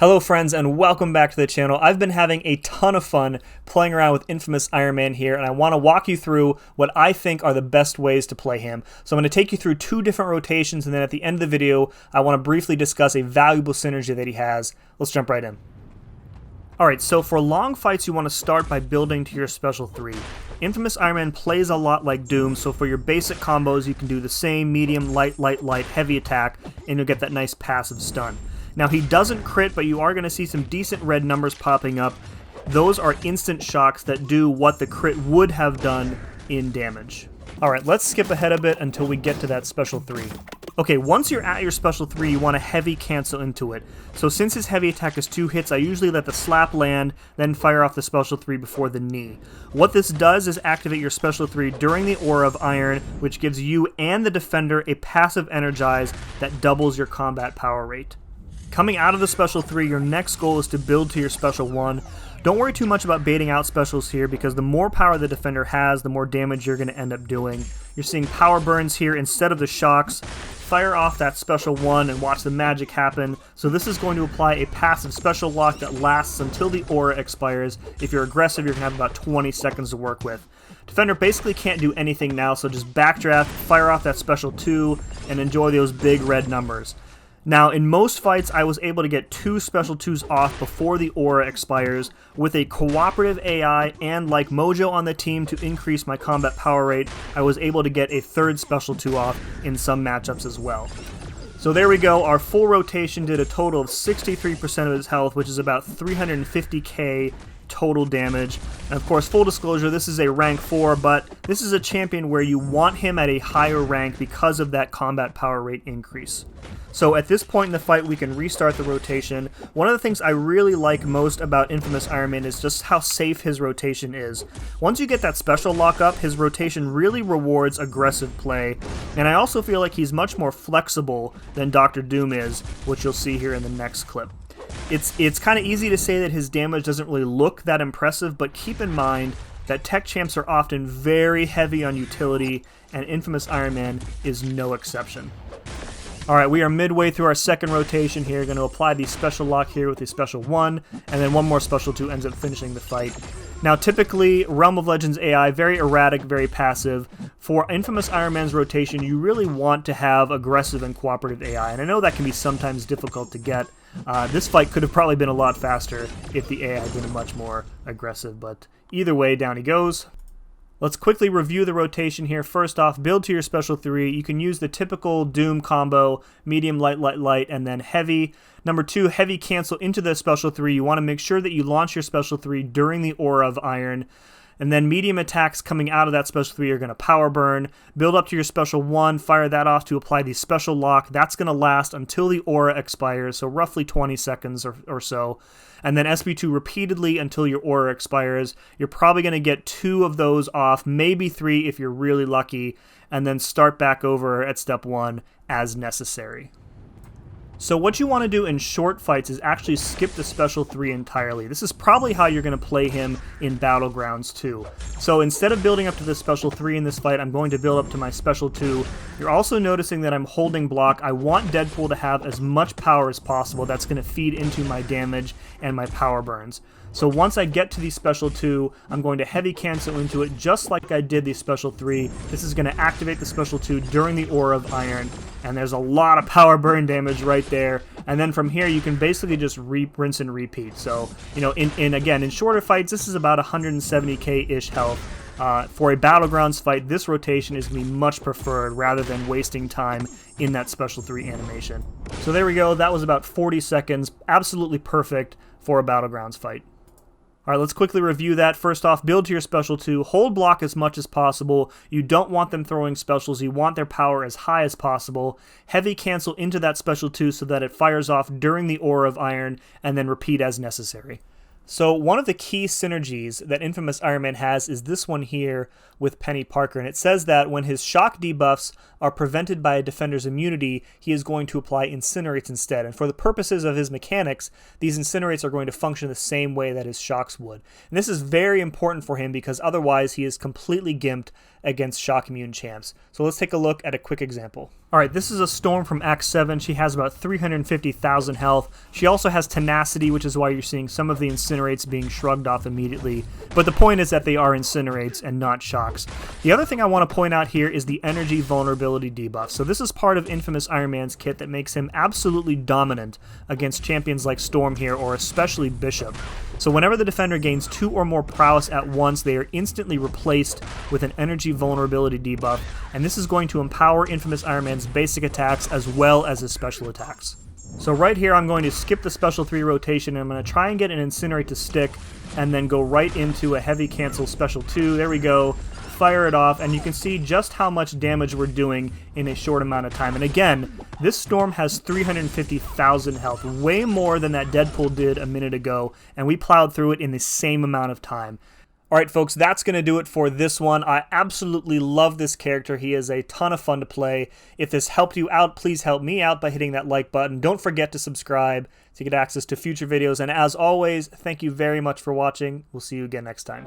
Hello friends and welcome back to the channel. I've been having a ton of fun playing around with Infamous Iron Man here, and I want to walk you through what I think are the best ways to play him. So I'm going to take you through two different rotations, and then at the end of the video I want to briefly discuss a valuable synergy that he has. Let's jump right in. Alright, so for long fights you want to start by building to your special 3. Infamous Iron Man plays a lot like Doom, so for your basic combos you can do the same medium, light, heavy attack, and you'll get that nice passive stun. Now he doesn't crit, but you are going to see some decent red numbers popping up. Those are instant shocks that do what the crit would have done in damage. Alright, let's skip ahead a bit until we get to that special 3. Okay, once you're at your special 3, you want to heavy cancel into it. So since his heavy attack is 2 hits, I usually let the slap land, then fire off the special 3 before the knee. What this does is activate your special 3 during the Aura of Iron, which gives you and the defender a passive energize that doubles your combat power rate. Coming out of the special 3, your next goal is to build to your special 1. Don't worry too much about baiting out specials here, because the more power the defender has, the more damage you're going to end up doing. You're seeing power burns here instead of the shocks. Fire off that special 1 and watch the magic happen. So this is going to apply a passive special lock that lasts until the aura expires. If you're aggressive, you're going to have about 20 seconds to work with. Defender basically can't do anything now, so just backdraft, fire off that special 2, and enjoy those big red numbers. Now, in most fights, I was able to get 2 special 2s off before the aura expires. With a cooperative AI and like Mojo on the team to increase my combat power rate, I was able to get a 3rd special 2 off in some matchups as well. So there we go, our full rotation did a total of 63% of his health, which is about 350k total damage. And of course, full disclosure, this is a rank 4, but this is a champion where you want him at a higher rank because of that combat power rate increase. So at this point in the fight, we can restart the rotation. One of the things I really like most about Infamous Iron Man is just how safe his rotation is. Once you get that special lock up, his rotation really rewards aggressive play, and I also feel like he's much more flexible than Dr. Doom is, which you'll see here in the next clip. It's kind of easy to say that his damage doesn't really look that impressive, but keep in mind that tech champs are often very heavy on utility, and Infamous Iron Man is no exception. Alright, we are midway through our second rotation here. Going to apply the special lock here with the special 1, and then one more special 2 ends up finishing the fight. Now, typically, Realm of Legends AI, very erratic, very passive. For Infamous Iron Man's rotation, you really want to have aggressive and cooperative AI, and I know that can be sometimes difficult to get. This fight could have probably been a lot faster if the AI had been much more aggressive, but either way, down he goes. Let's quickly review the rotation here. First off, build to your special 3. You can use the typical Doom combo, medium, light, and then heavy. Number 2, heavy cancel into the special 3. You want to make sure that you launch your special 3 during the Aura of Iron. And then medium attacks coming out of that special 3 are going to power burn. Build up to your special 1, fire that off to apply the special lock. That's going to last until the aura expires, so roughly 20 seconds or so. And then SB2 repeatedly until your aura expires. You're probably going to get 2 of those off, maybe 3 if you're really lucky, and then start back over at step 1 as necessary. So what you want to do in short fights is actually skip the special 3 entirely. This is probably how you're going to play him in Battlegrounds too. So instead of building up to the special 3 in this fight, I'm going to build up to my special 2. You're also noticing that I'm holding block. I want Deadpool to have as much power as possible. That's going to feed into my damage and my power burns. So once I get to the special 2, I'm going to heavy cancel into it just like I did the special 3. This is going to activate the special 2 during the Aura of Iron, and there's a lot of power burn damage right there. And then from here, you can basically just rinse and repeat. So, you know, in shorter fights, this is about 170k-ish health. For a Battlegrounds fight, this rotation is going to be much preferred rather than wasting time in that special 3 animation. So there we go. That was about 40 seconds. Absolutely perfect for a Battlegrounds fight. Alright, let's quickly review that. First off, build to your special 2. Hold block as much as possible. You don't want them throwing specials. You want their power as high as possible. Heavy cancel into that special 2 so that it fires off during the Aura of Iron, and then repeat as necessary. So one of the key synergies that Infamous Iron Man has is this one here with Peni Parker, and it says that when his shock debuffs are prevented by a defender's immunity, he is going to apply Incinerates instead. And for the purposes of his mechanics, these Incinerates are going to function the same way that his shocks would. And this is very important for him because otherwise he is completely gimped against shock immune champs. So let's take a look at a quick example. Alright, this is a Storm from Act 7. She has about 350,000 health. She also has Tenacity, which is why you're seeing some of the Incinerates being shrugged off immediately. But the point is that they are Incinerates and not Shocks. The other thing I want to point out here is the Energy Vulnerability debuff. So this is part of Infamous Iron Man's kit that makes him absolutely dominant against champions like Storm here, or especially Bishop. So whenever the defender gains 2 or more prowess at once, they are instantly replaced with an Energy Vulnerability debuff, and this is going to empower Infamous Iron Man's basic attacks as well as his special attacks. So right here I'm going to skip the special 3 rotation, and I'm going to try and get an Incinerate to stick, and then go right into a heavy cancel special 2. There we go. Fire it off, and you can see just how much damage we're doing in a short amount of time. And again, this Storm has 350,000 health, way more than that Deadpool did a minute ago, and we plowed through it in the same amount of time. Alright folks, that's going to do it for this one. I absolutely love this character. He is a ton of fun to play. If this helped you out, please help me out by hitting that like button. Don't forget to subscribe to get access to future videos. And as always, thank you very much for watching. We'll see you again next time.